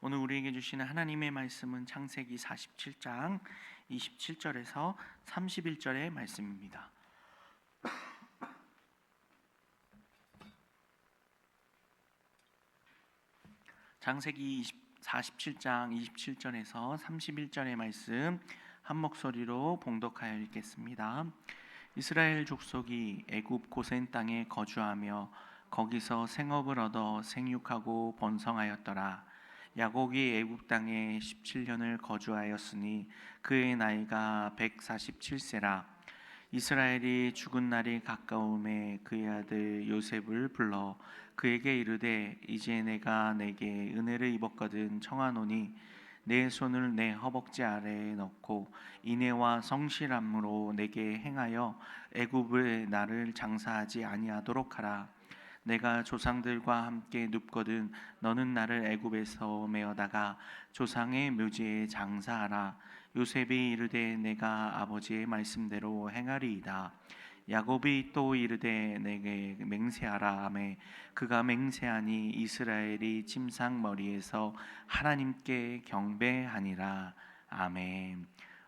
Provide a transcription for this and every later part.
오늘 우리에게 주시는 하나님의 말씀은 창세기 47장 27절에서 31절의 말씀입니다. 창세기 47장 27절에서 31절의 말씀 한 목소리로 봉독하여 읽겠습니다. 이스라엘 족속이 애굽 고센 땅에 거주하며 거기서 생업을 얻어 생육하고 번성하였더라. 야곱이 애굽 땅에 17년을 거주하였으니 그의 나이가 147세라. 이스라엘이 죽은 날이 가까움에 그의 아들 요셉을 불러 그에게 이르되 이제 내가 내게 은혜를 입었거든 청하노니 내 손을 내 허벅지 아래에 넣고 인애와 성실함으로 내게 행하여 애굽에 나를 장사하지 아니하도록 하라. 내가 조상들과 함께 눕거든 너는 나를 애굽에서 메어다가 조상의 묘지에 장사하라. 요셉이 이르되 내가 아버지의 말씀대로 행하리이다. 야곱이 또 이르되 내게 맹세하라 하매 그가 맹세하니 이스라엘이 침상 머리에서 하나님께 경배하니라. 아멘.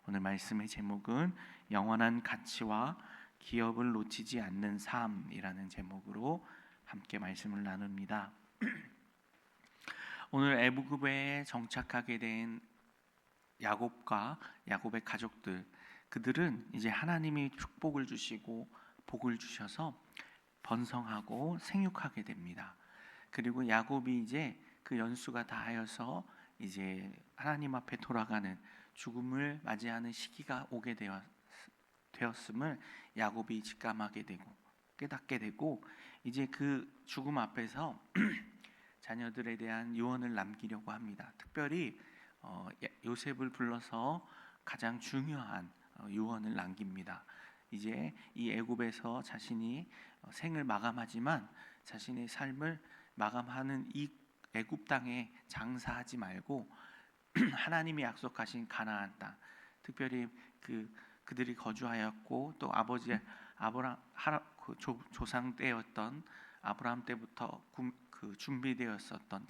오늘 말씀의 제목은 영원한 가치와 기업을 놓치지 않는 삶이라는 제목으로 함께 말씀을 나눕니다. 오늘 애굽에 정착하게 된 야곱과 야곱의 가족들, 그들은 이제 하나님이 축복을 주시고 복을 주셔서 번성하고 생육하게 됩니다. 그리고 야곱이 이제 그 연수가 다하여서 이제 하나님 앞에 돌아가는 죽음을 맞이하는 시기가 오게 되었음을 야곱이 직감하게 되고 깨닫게 되고 이제 그 죽음 앞에서 자녀들에 대한 유언을 남기려고 합니다. 특별히 요셉을 불러서 가장 중요한 유언을 남깁니다. 이제 이 애굽에서 자신이 생을 마감하지만 자신의 삶을 마감하는 이 애굽 땅에 장사하지 말고 하나님이 약속하신 가나안 땅, 특별히 그들이 거주하였고 또 아버지 조상 때였던 아브라함 때부터 준비되었었던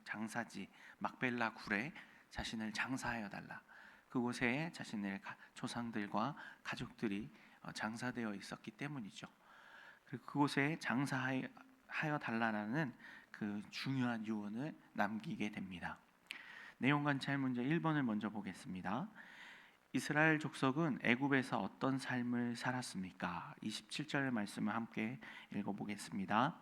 장사지 막벨라 굴에 자신을 장사하여 달라. 그곳에 자신의 조상들과 가족들이 장사되어 있었기 때문이죠. 그리고 그곳에 장사하여 달라라는 그 중요한 유언을 남기게 됩니다. 내용 관찰 문제 1번을 먼저 보겠습니다. 이스라엘 족속은 애굽에서 어떤 삶을 살았습니까? 27절 말씀을 함께 읽어보겠습니다.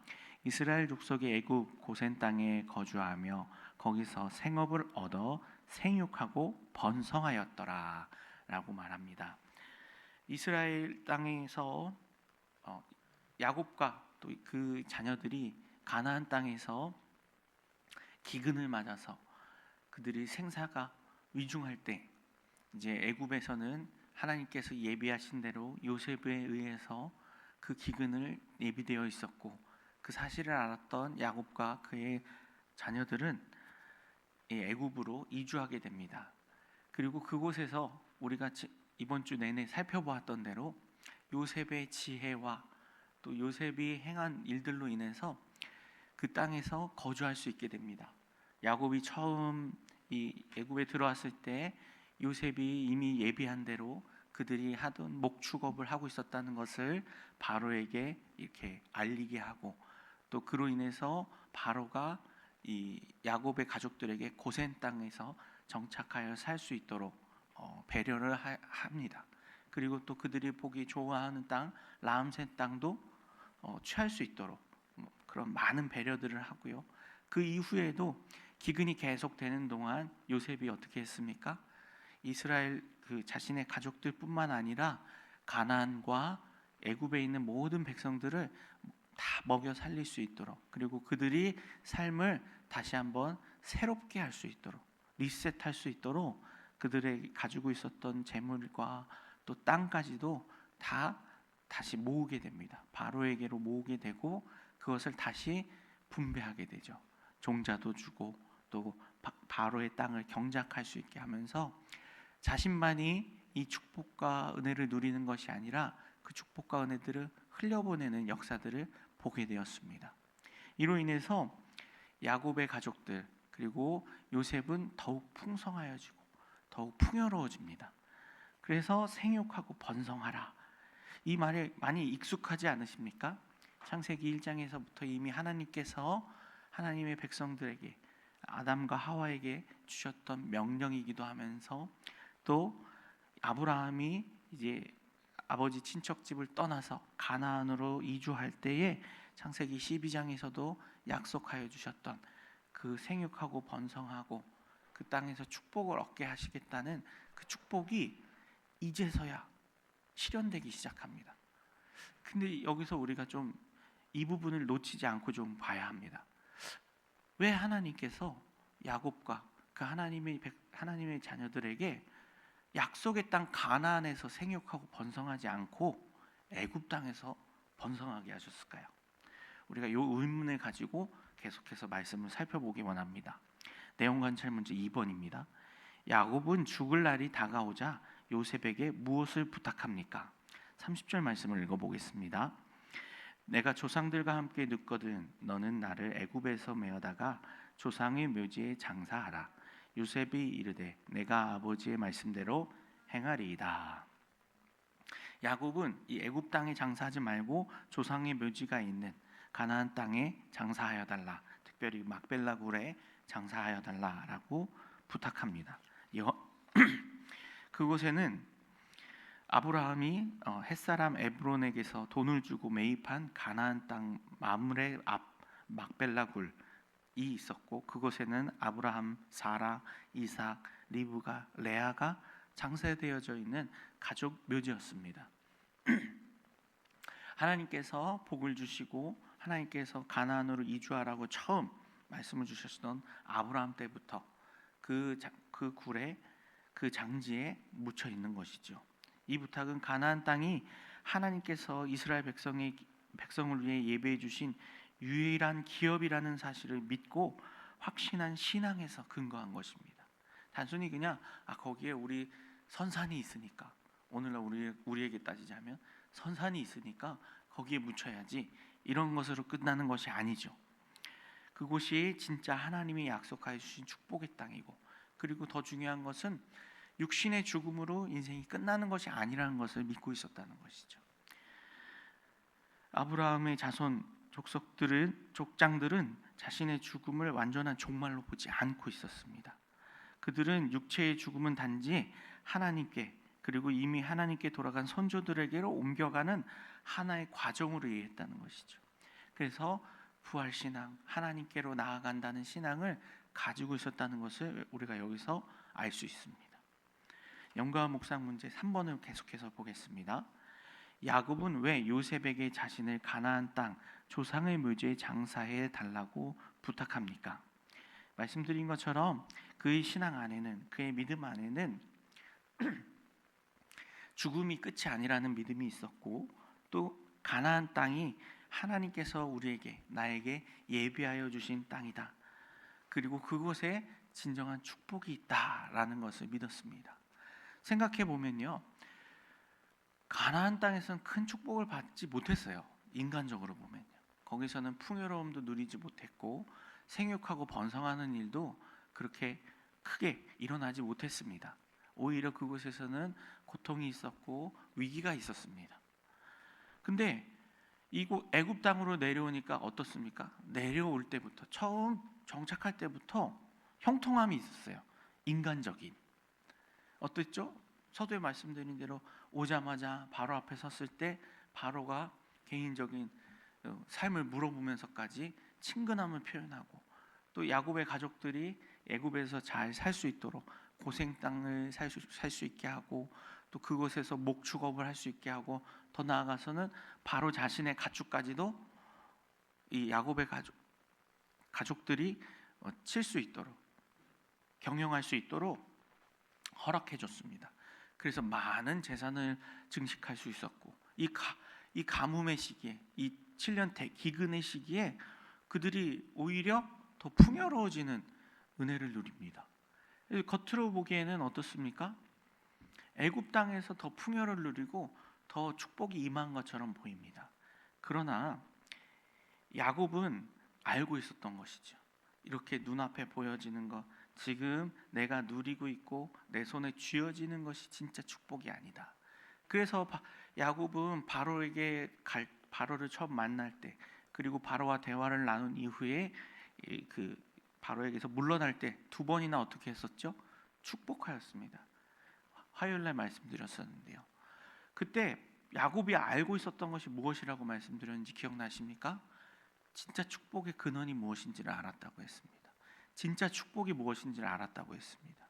이스라엘 족속이 애굽 고센 땅에 거주하며 거기서 생업을 얻어 생육하고 번성하였더라 라고 말합니다. 이스라엘 땅에서 야곱과 또 그 자녀들이 가나안 땅에서 기근을 맞아서 그들이 생사가 위중할 때 이제 애굽에서는 하나님께서 예비하신 대로 요셉에 의해서 그 기근을 예비되어 있었고 그 사실을 알았던 야곱과 그의 자녀들은 애굽으로 이주하게 됩니다. 그리고 그곳에서 우리가 이번 주 내내 살펴보았던 대로 요셉의 지혜와 또 요셉이 행한 일들로 인해서 그 땅에서 거주할 수 있게 됩니다. 야곱이 처음 이 애굽에 들어왔을 때 요셉이 이미 예비한 대로 그들이 하던 목축업을 하고 있었다는 것을 바로에게 이렇게 알리게 하고 또 그로 인해서 바로가 이 야곱의 가족들에게 고센 땅에서 정착하여 살 수 있도록 배려를 합니다. 그리고 또 그들이 보기 좋아하는 땅 라암셋 땅도 취할 수 있도록 그런 많은 배려들을 하고요. 그 이후에도 기근이 계속되는 동안 요셉이 어떻게 했습니까? 이스라엘 자신의 가족들뿐만 아니라 가나안과 애굽에 있는 모든 백성들을 다 먹여 살릴 수 있도록 그리고 그들이 삶을 다시 한번 새롭게 할 수 있도록 리셋할 수 있도록 그들의 가지고 있었던 재물과 또 땅까지도 다시 모으게 됩니다. 바로에게로 모으게 되고 그것을 다시 분배하게 되죠. 종자도 주고 또 바로의 땅을 경작할 수 있게 하면서 자신만이 이 축복과 은혜를 누리는 것이 아니라 그 축복과 은혜들을 흘려보내는 역사들을 보게 되었습니다. 이로 인해서 야곱의 가족들 그리고 요셉은 더욱 풍성하여지고 더욱 풍요로워집니다. 그래서 생육하고 번성하라. 이 말에 많이 익숙하지 않으십니까? 창세기 1장에서부터 이미 하나님께서 하나님의 백성들에게 아담과 하와에게 주셨던 명령이기도 하면서 또 아브라함이 이제 아버지 친척집을 떠나서 가나안으로 이주할 때에 창세기 12장에서도 약속하여 주셨던 그 생육하고 번성하고 그 땅에서 축복을 얻게 하시겠다는 그 축복이 이제서야 실현되기 시작합니다. 근데 여기서 우리가 좀 이 부분을 놓치지 않고 좀 봐야 합니다. 왜 하나님께서 야곱과 그 하나님의 자녀들에게 약속의 땅 가나안에서 생육하고 번성하지 않고 애굽 땅에서 번성하게 하셨을까요? 우리가 이 의문을 가지고 계속해서 말씀을 살펴보기 원합니다. 내용 관찰 문제 2번입니다. 야곱은 죽을 날이 다가오자 요셉에게 무엇을 부탁합니까? 30절 말씀을 읽어보겠습니다. 내가 조상들과 함께 늙거든 너는 나를 애굽에서 메어다가 조상의 묘지에 장사하라. 요셉이 이르되 내가 아버지의 말씀대로 행하리이다. 야곱은 이 애굽 땅에 장사하지 말고 조상의 묘지가 있는 가나안 땅에 장사하여 달라. 특별히 막벨라 굴에 장사하여 달라라고 부탁합니다. 그곳에는 아브라함이 햇사람 에브론에게서 돈을 주고 매입한 가나안 땅 마므레 앞 막벨라 굴이 있었고 그곳에는 아브라함, 사라, 이삭, 리브가, 레아가 장사되어져 있는 가족 묘지였습니다. 하나님께서 복을 주시고 하나님께서 가나안으로 이주하라고 처음 말씀을 주셨던 아브라함 때부터 그 굴에 그 장지에 묻혀 있는 것이죠. 이 부탁은 가나안 땅이 하나님께서 이스라엘 백성을 위해 예배해 주신 유일한 기업이라는 사실을 믿고 확신한 신앙에서 근거한 것입니다. 단순히 그냥 거기에 우리 선산이 있으니까 오늘날 우리에게 따지자면 선산이 있으니까 거기에 묻혀야지 이런 것으로 끝나는 것이 아니죠. 그곳이 진짜 하나님이 약속하여 주신 축복의 땅이고 그리고 더 중요한 것은 육신의 죽음으로 인생이 끝나는 것이 아니라는 것을 믿고 있었다는 것이죠. 아브라함의 자손 족장들은 자신의 죽음을 완전한 종말로 보지 않고 있었습니다. 그들은 육체의 죽음은 단지 하나님께 그리고 이미 하나님께 돌아간 선조들에게로 옮겨가는 하나의 과정으로 이해했다는 것이죠. 그래서 부활신앙, 하나님께로 나아간다는 신앙을 가지고 있었다는 것을 우리가 여기서 알 수 있습니다. 영과 묵상 문제 3번을 계속해서 보겠습니다. 야곱은 왜 요셉에게 자신을 가나안 땅 조상의 묘지에 장사해 달라고 부탁합니까? 말씀드린 것처럼 그의 신앙 안에는 그의 믿음 안에는 죽음이 끝이 아니라는 믿음이 있었고 또 가나안 땅이 하나님께서 나에게 예비하여 주신 땅이다. 그리고 그곳에 진정한 축복이 있다라는 것을 믿었습니다. 생각해 보면요, 가나안 땅에서는 큰 축복을 받지 못했어요. 인간적으로 보면요, 거기서는 풍요로움도 누리지 못했고 생육하고 번성하는 일도 그렇게 크게 일어나지 못했습니다. 오히려 그곳에서는 고통이 있었고 위기가 있었습니다. 근데 이곳 애굽 땅으로 내려오니까 어떻습니까? 내려올 때부터 처음 정착할 때부터 형통함이 있었어요. 인간적인. 어땠죠? 서두에 말씀드린 대로 오자마자 바로 앞에 섰을 때 바로가 개인적인 삶을 물어보면서까지 친근함을 표현하고 또 야곱의 가족들이 애굽에서 잘 살 수 있도록 고생 땅을 살 수 있게 하고 또 그곳에서 목축업을 할 수 있게 하고 더 나아가서는 바로 자신의 가축까지도 이 야곱의 가족들이 칠 수 있도록 경영할 수 있도록 허락해 줬습니다. 그래서 많은 재산을 증식할 수 있었고 이 가뭄의 시기에 이 7년 기근의 시기에 그들이 오히려 더 풍요로워지는 은혜를 누립니다. 겉으로 보기에는 어떻습니까? 애굽 땅에서 더 풍요를 누리고 더 축복이 임한 것처럼 보입니다. 그러나 야곱은 알고 있었던 것이죠. 이렇게 눈앞에 보여지는 것, 지금 내가 누리고 있고 내 손에 쥐어지는 것이 진짜 축복이 아니다. 그래서 야곱은 바로를 처음 만날 때, 그리고 바로와 대화를 나눈 이후에 그 바로에게서 물러날 때 두 번이나 어떻게 했었죠? 축복하였습니다. 화요일 날 말씀드렸었는데요. 그때 야곱이 알고 있었던 것이 무엇이라고 말씀드렸는지 기억나십니까? 진짜 축복의 근원이 무엇인지를 알았다고 했습니다. 진짜 축복이 무엇인지를 알았다고 했습니다.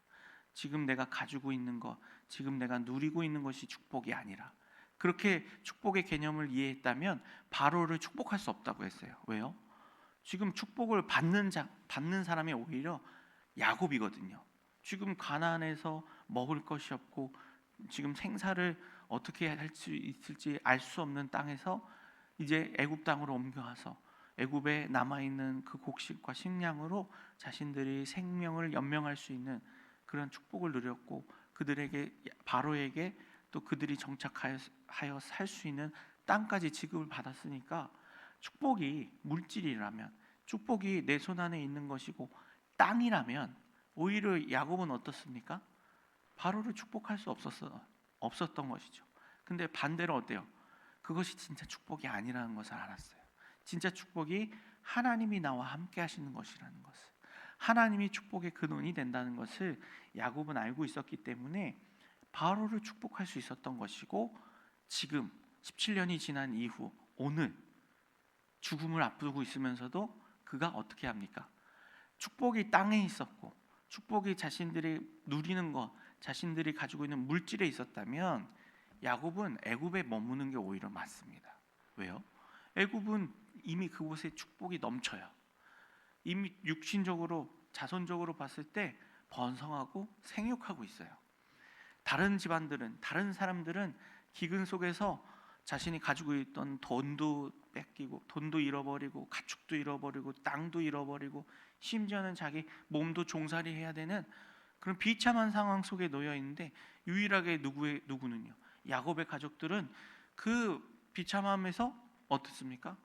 지금 내가 가지고 있는 것, 지금 내가 누리고 있는 것이 축복이 아니라, 그렇게 축복의 개념을 이해했다면 바로를 축복할 수 없다고 했어요. 왜요? 지금 축복을 받는 사람이 오히려 야곱이거든요. 지금 가나안에서 먹을 것이 없고 지금 생사를 어떻게 할 수 있을지 알 수 없는 땅에서 이제 애굽 땅으로 옮겨와서 애굽에 남아 있는 그 곡식과 식량으로 자신들이 생명을 연명할 수 있는 그런 축복을 누렸고, 그들에게 바로에게 또 그들이 정착하여 살 수 있는 땅까지 지급을 받았으니까, 축복이 물질이라면, 축복이 내 손 안에 있는 것이고 땅이라면 오히려 야곱은 어떻습니까? 바로를 축복할 수 없었던 것이죠. 근데 반대로 어때요? 그것이 진짜 축복이 아니라는 것을 알았어요. 진짜 축복이 하나님이 나와 함께 하시는 것이라는 것을, 하나님이 축복의 근원이 된다는 것을 야곱은 알고 있었기 때문에 바로를 축복할 수 있었던 것이고, 지금 17년이 지난 이후 오늘 죽음을 앞두고 있으면서도 그가 어떻게 합니까? 축복이 땅에 있었고 축복이 자신들이 누리는 것, 자신들이 가지고 있는 물질에 있었다면 야곱은 애굽에 머무는 게 오히려 맞습니다. 왜요? 애굽은 이미 그곳에 축복이 넘쳐요. 이미 육신적으로, 자손적으로 봤을 때 번성하고 생육하고 있어요. 다른 집안들은, 다른 사람들은 기근 속에서 자신이 가지고 있던 돈도 뺏기고, 돈도 잃어버리고, 가축도 잃어버리고, 땅도 잃어버리고, 심지어는 자기 몸도 종살이해야 되는 그런 비참한 상황 속에 놓여 있는데, 유일하게 누구는요? 야곱의 가족들은 그 비참함에서 어떻습니까?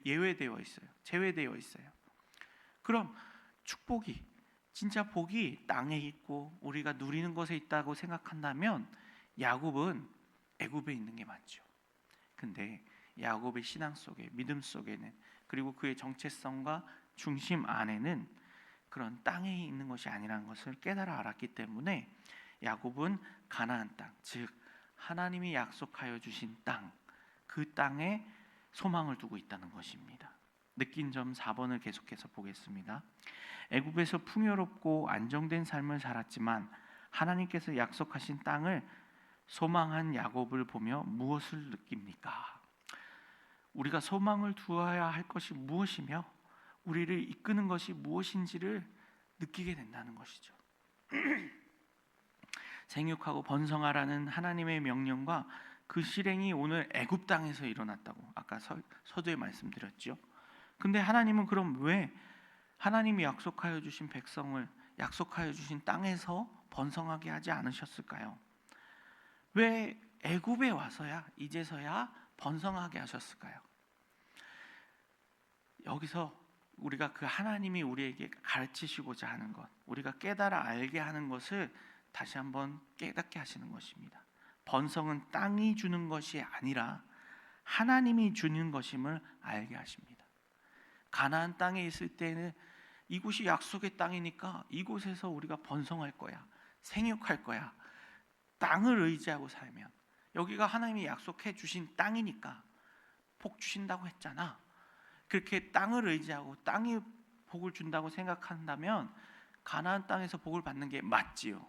예외되어 있어요. 제외되어 있어요. 그럼 축복이, 진짜 복이 땅에 있고 우리가 누리는 것에 있다고 생각한다면 야곱은 애굽에 있는 게 맞죠. 근데 야곱의 신앙 속에, 믿음 속에는, 그리고 그의 정체성과 중심 안에는 그런 땅에 있는 것이 아니라는 것을 깨달아 알았기 때문에 야곱은 가나안 땅, 즉 하나님이 약속하여 주신 땅, 그 땅에 소망을 두고 있다는 것입니다. 느낀 점 4번을 계속해서 보겠습니다. 애굽에서 풍요롭고 안정된 삶을 살았지만 하나님께서 약속하신 땅을 소망한 야곱을 보며 무엇을 느낍니까? 우리가 소망을 두어야 할 것이 무엇이며 우리를 이끄는 것이 무엇인지를 느끼게 된다는 것이죠. 생육하고 번성하라는 하나님의 명령과 그 실행이 오늘 애굽 땅에서 일어났다고 아까 서두에 말씀드렸죠. 근데 하나님은 그럼 왜 하나님이 약속하여 주신 백성을, 약속하여 주신 땅에서 번성하게 하지 않으셨을까요? 왜 애굽에 와서야, 이제서야 번성하게 하셨을까요? 여기서 우리가 그 하나님이 우리에게 가르치시고자 하는 것, 우리가 깨달아 알게 하는 것을 다시 한번 깨닫게 하시는 것입니다. 번성은 땅이 주는 것이 아니라 하나님이 주는 것임을 알게 하십니다. 가나안 땅에 있을 때는 이곳이 약속의 땅이니까 이곳에서 우리가 번성할 거야, 생육할 거야, 땅을 의지하고 살면, 여기가 하나님이 약속해 주신 땅이니까 복 주신다고 했잖아. 그렇게 땅을 의지하고 땅이 복을 준다고 생각한다면 가나안 땅에서 복을 받는 게 맞지요.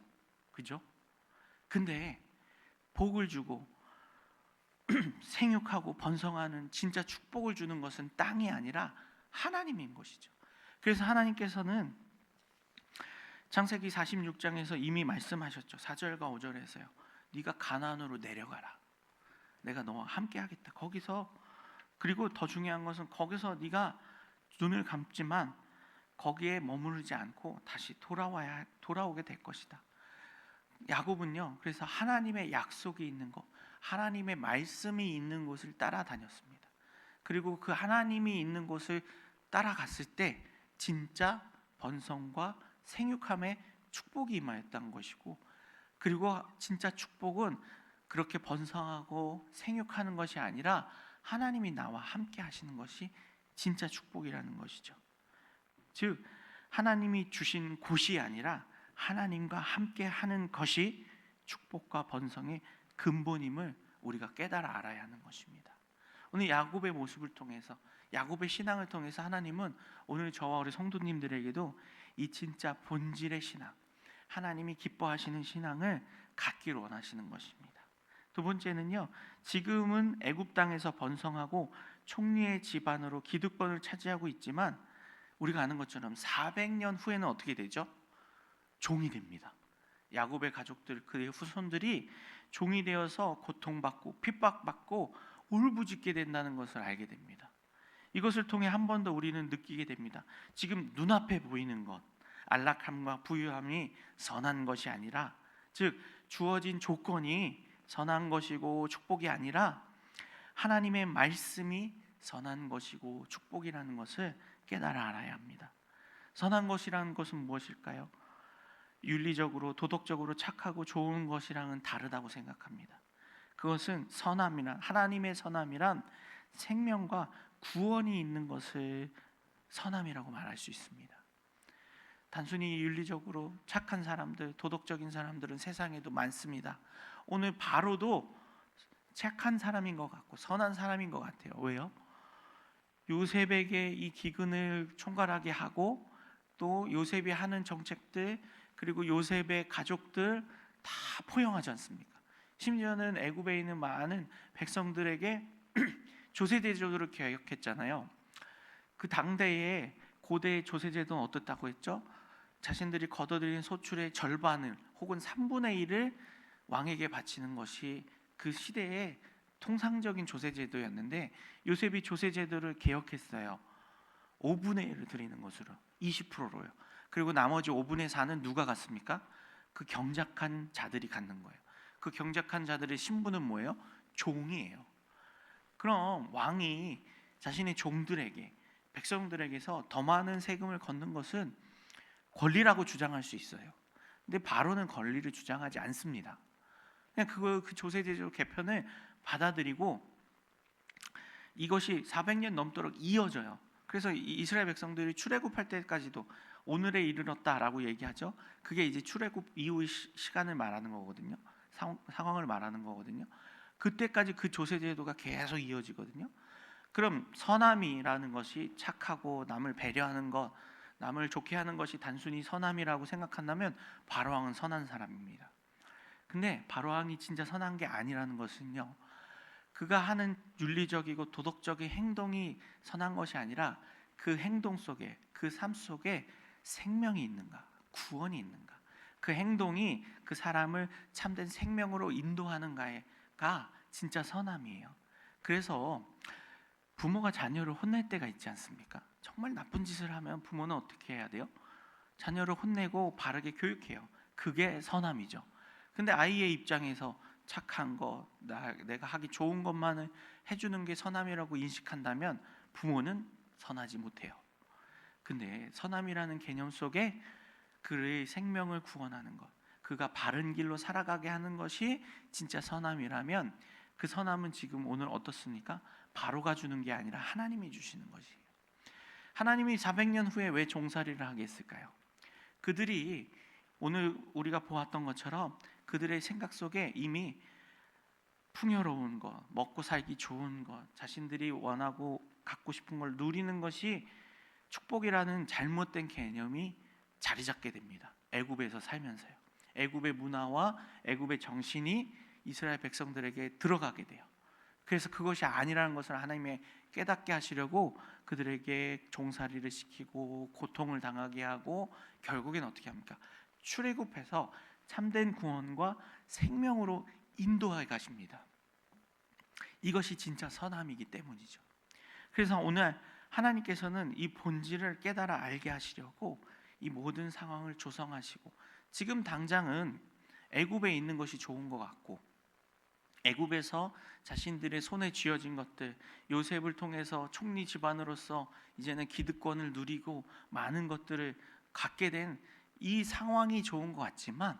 그죠? 근데 복을 주고 생육하고 번성하는 진짜 축복을 주는 것은 땅이 아니라 하나님인 것이죠. 그래서 하나님께서는 창세기 46장에서 이미 말씀하셨죠. 4절과 5절에서요. 네가 가나안으로 내려가라. 내가 너와 함께 하겠다. 거기서, 그리고 더 중요한 것은 거기서 네가 눈을 감지만 거기에 머무르지 않고 다시 돌아오게 될 것이다. 야곱은요, 그래서 하나님의 약속이 있는 곳, 하나님의 말씀이 있는 곳을 따라다녔습니다. 그리고 그 하나님이 있는 곳을 따라갔을 때 진짜 번성과 생육함에 축복이 임하였다는 것이고, 그리고 진짜 축복은 그렇게 번성하고 생육하는 것이 아니라 하나님이 나와 함께 하시는 것이 진짜 축복이라는 것이죠. 즉 하나님이 주신 곳이 아니라 하나님과 함께 하는 것이 축복과 번성의 근본임을 우리가 깨달아 알아야 하는 것입니다. 오늘 야곱의 모습을 통해서, 야곱의 신앙을 통해서 하나님은 오늘 저와 우리 성도님들에게도 이 진짜 본질의 신앙, 하나님이 기뻐하시는 신앙을 갖기를 원하시는 것입니다. 두 번째는요, 지금은 애굽 땅에서 번성하고 총리의 집안으로 기득권을 차지하고 있지만 우리가 아는 것처럼 400년 후에는 어떻게 되죠? 종이 됩니다. 야곱의 가족들, 그의 후손들이 종이 되어서 고통받고 핍박받고 울부짖게 된다는 것을 알게 됩니다. 이것을 통해 한 번 더 우리는 느끼게 됩니다. 지금 눈앞에 보이는 것, 안락함과 부유함이 선한 것이 아니라, 즉 주어진 조건이 선한 것이고 축복이 아니라 하나님의 말씀이 선한 것이고 축복이라는 것을 깨달아 알아야 합니다. 선한 것이라는 것은 무엇일까요? 윤리적으로 도덕적으로 착하고 좋은 것이랑은 다르다고 생각합니다. 그것은 선함이란, 하나님의 선함이란 생명과 구원이 있는 것을 선함이라고 말할 수 있습니다. 단순히 윤리적으로 착한 사람들, 도덕적인 사람들은 세상에도 많습니다. 오늘 바로도 착한 사람인 것 같고 선한 사람인 것 같아요. 왜요? 요셉에게 이 기근을 총괄하게 하고, 또 요셉이 하는 정책들, 그리고 요셉의 가족들 다 포용하지 않습니까? 심지어는 애굽에 있는 많은 백성들에게 조세제도를 개혁했잖아요. 그 당대에 고대 조세제도는 어떻다고 했죠? 자신들이 거둬들인 소출의 절반을 혹은 3분의 1을 왕에게 바치는 것이 그 시대의 통상적인 조세제도였는데, 요셉이 조세제도를 개혁했어요. 5분의 1을 드리는 것으로, 20%로요. 그리고 나머지 5분의 4는 누가 갖습니까? 그 경작한 자들이 갖는 거예요. 그 경작한 자들의 신분은 뭐예요? 종이에요. 그럼 왕이 자신의 종들에게, 백성들에게서 더 많은 세금을 걷는 것은 권리라고 주장할 수 있어요. 근데 바로는 권리를 주장하지 않습니다. 그냥 그 조세제도 개편을 받아들이고 이것이 400년 넘도록 이어져요. 그래서 이스라엘 백성들이 출애굽할 때까지도 오늘에 이르렀다라고 얘기하죠. 그게 이제 출애굽 이후의 시간을 말하는 거거든요. 상황을 말하는 거거든요. 그때까지 그 조세제도가 계속 이어지거든요. 그럼 선함이라는 것이 착하고 남을 배려하는 것, 남을 좋게 하는 것이 단순히 선함이라고 생각한다면 바로왕은 선한 사람입니다. 근데 바로왕이 진짜 선한 게 아니라는 것은요, 그가 하는 윤리적이고 도덕적인 행동이 선한 것이 아니라 그 행동 속에, 그 삶 속에 생명이 있는가, 구원이 있는가, 그 행동이 그 사람을 참된 생명으로 인도하는가가 진짜 선함이에요. 그래서 부모가 자녀를 혼낼 때가 있지 않습니까? 정말 나쁜 짓을 하면 부모는 어떻게 해야 돼요? 자녀를 혼내고 바르게 교육해요. 그게 선함이죠. 근데 아이의 입장에서 착한 거, 내가 하기 좋은 것만을 해주는 게 선함이라고 인식한다면 부모는 선하지 못해요. 근데 선함이라는 개념 속에 그의 생명을 구원하는 것, 그가 바른 길로 살아가게 하는 것이 진짜 선함이라면, 그 선함은 지금 오늘 어떻습니까? 바로가 주는 게 아니라 하나님이 주시는 것이에요. 하나님이 400년 후에 왜 종살이를 하게 했을까요? 그들이 오늘 우리가 보았던 것처럼 그들의 생각 속에 이미 풍요로운 것, 먹고 살기 좋은 것, 자신들이 원하고 갖고 싶은 걸 누리는 것이 축복이라는 잘못된 개념이 자리 잡게 됩니다. 애굽에서 살면서요. 애굽의 문화와 애굽의 정신이 이스라엘 백성들에게 들어가게 돼요. 그래서 그것이 아니라는 것을 하나님이 깨닫게 하시려고 그들에게 종살이를 시키고 고통을 당하게 하고 결국엔 어떻게 합니까? 출애굽해서 참된 구원과 생명으로 인도해 가십니다. 이것이 진짜 선함이기 때문이죠. 그래서 오늘 하나님께서는 이 본질을 깨달아 알게 하시려고 이 모든 상황을 조성하시고, 지금 당장은 애굽에 있는 것이 좋은 것 같고, 애굽에서 자신들의 손에 쥐어진 것들, 요셉을 통해서 총리 집안으로서 이제는 기득권을 누리고 많은 것들을 갖게 된 이 상황이 좋은 것 같지만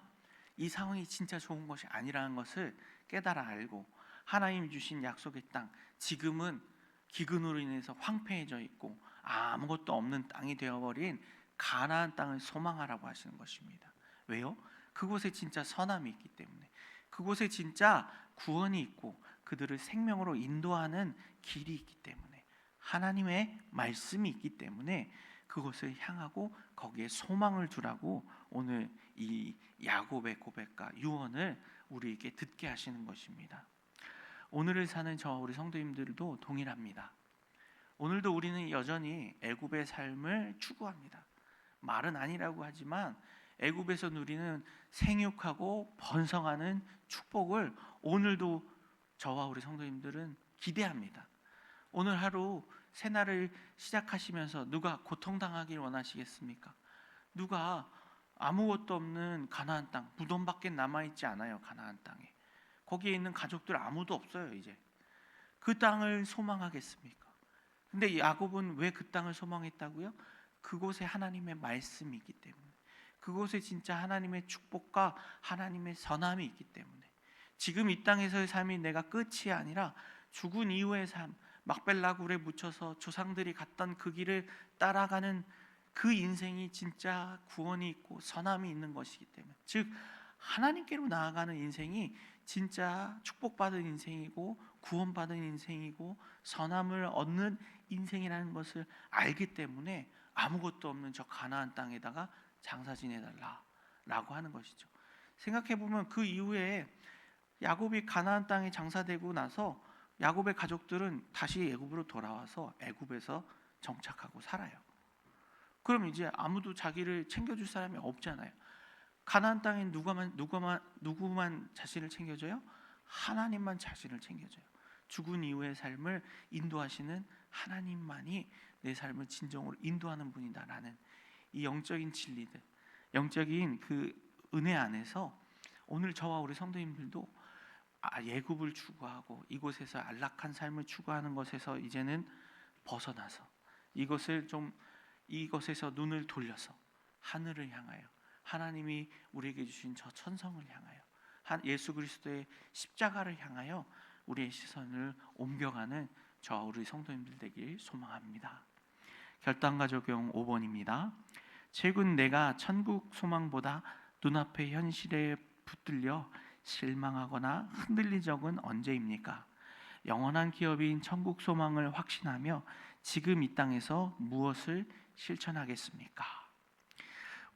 이 상황이 진짜 좋은 것이 아니라는 것을 깨달아 알고 하나님 주신 약속의 땅, 지금은 기근으로 인해서 황폐해져 있고 아무것도 없는 땅이 되어버린 가나안 땅을 소망하라고 하시는 것입니다. 왜요? 그곳에 진짜 선함이 있기 때문에, 그곳에 진짜 구원이 있고 그들을 생명으로 인도하는 길이 있기 때문에, 하나님의 말씀이 있기 때문에 그곳을 향하고 거기에 소망을 두라고 오늘 이 야곱의 고백과 유언을 우리에게 듣게 하시는 것입니다. 오늘을 사는 저와 우리 성도님들도 동일합니다. 오늘도 우리는 여전히 애굽의 삶을 추구합니다. 말은 아니라고 하지만 애굽에서 누리는 생육하고 번성하는 축복을 오늘도 저와 우리 성도님들은 기대합니다. 오늘 하루 새날을 시작하시면서 누가 고통당하길 원하시겠습니까? 누가 아무것도 없는 가나안 땅, 무덤밖에 남아있지 않아요. 가나안 땅에 거기에 있는 가족들 아무도 없어요. 이제 그 땅을 소망하겠습니까? 근데 야곱은 왜 그 땅을 소망했다고요? 그곳에 하나님의 말씀이 있기 때문에, 그곳에 진짜 하나님의 축복과 하나님의 선함이 있기 때문에, 지금 이 땅에서의 삶이 내가 끝이 아니라 죽은 이후의 삶, 막벨라굴에 묻혀서 조상들이 갔던 그 길을 따라가는 그 인생이 진짜 구원이 있고 선함이 있는 것이기 때문에, 즉 하나님께로 나아가는 인생이 진짜 축복받은 인생이고 구원받은 인생이고 선함을 얻는 인생이라는 것을 알기 때문에 아무것도 없는 저 가나안 땅에다가 장사 지내달라라고 하는 것이죠. 생각해보면 그 이후에 야곱이 가나안 땅에 장사되고 나서 야곱의 가족들은 다시 애굽으로 돌아와서 애굽에서 정착하고 살아요. 그럼 이제 아무도 자기를 챙겨줄 사람이 없잖아요. 가나안 땅에 누구만 자신을 챙겨줘요? 하나님만 자신을 챙겨줘요. 죽은 이후의 삶을 인도하시는 하나님만이 내 삶을 진정으로 인도하는 분이다라는 이 영적인 진리들, 영적인 그 은혜 안에서 오늘 저와 우리 성도님들도 예굽을 추구하고 이곳에서 안락한 삶을 추구하는 것에서 이제는 벗어나서 이것에서 눈을 돌려서 하늘을 향하여 하나님이 우리에게 주신 저 천성을 향하여 예수 그리스도의 십자가를 향하여 우리의 시선을 옮겨가는 저와 우리 성도님들 되길 소망합니다. 결단과 적용 5번입니다. 최근 내가 천국 소망보다 눈앞의 현실에 붙들려 실망하거나 흔들린 적은 언제입니까? 영원한 기업인 천국 소망을 확신하며 지금 이 땅에서 무엇을 실천하겠습니까?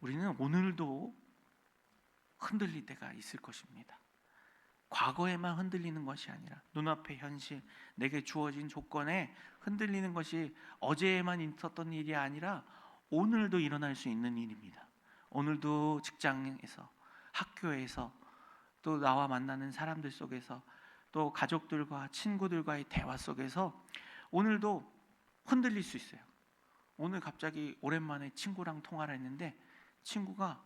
우리는 오늘도 흔들릴 때가 있을 것입니다. 과거에만 흔들리는 것이 아니라 눈앞의 현실, 내게 주어진 조건에 흔들리는 것이 어제에만 있었던 일이 아니라 오늘도 일어날 수 있는 일입니다. 오늘도 직장에서, 학교에서, 또 나와 만나는 사람들 속에서, 또 가족들과 친구들과의 대화 속에서 오늘도 흔들릴 수 있어요. 오늘 갑자기 오랜만에 친구랑 통화를 했는데 친구가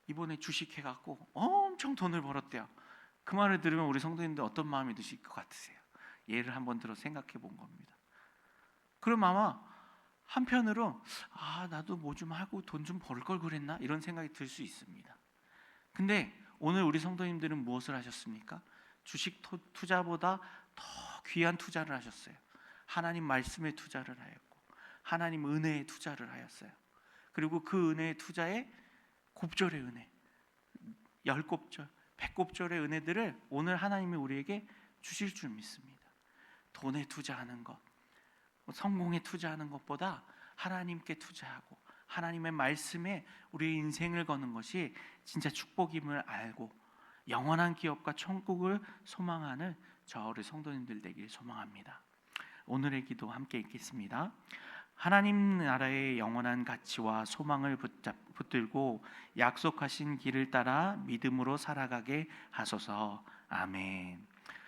이번에 주식해갖고 엄청 돈을 벌었대요. 그 말을 들으면 우리 성도님들 어떤 마음이 드실 것 같으세요? 예를 한번 들어 생각해 본 겁니다. 그럼 아마 한편으로 나도 뭐 좀 하고 돈 좀 벌 걸 그랬나? 이런 생각이 들 수 있습니다. 근데 오늘 우리 성도님들은 무엇을 하셨습니까? 주식 투자보다 더 귀한 투자를 하셨어요. 하나님 말씀에 투자를 하였고 하나님 은혜에 투자를 하였어요. 그리고 그 은혜의 투자에 곱절의 은혜, 10곱절, 100곱절의 은혜들을 오늘 하나님이 우리에게 주실 줄 믿습니다. 돈에 투자하는 것, 성공에 투자하는 것보다 하나님께 투자하고 하나님의 말씀에 우리의 인생을 거는 것이 진짜 축복임을 알고 영원한 기업과 천국을 소망하는 저 우리 성도님들 되길 소망합니다. 오늘의 기도 함께 읽겠습니다. 하나님 나라의 영원한 가치와 소망을 붙들고 약속하신 길을 따라 믿음으로 살아가게 하소서. 아멘.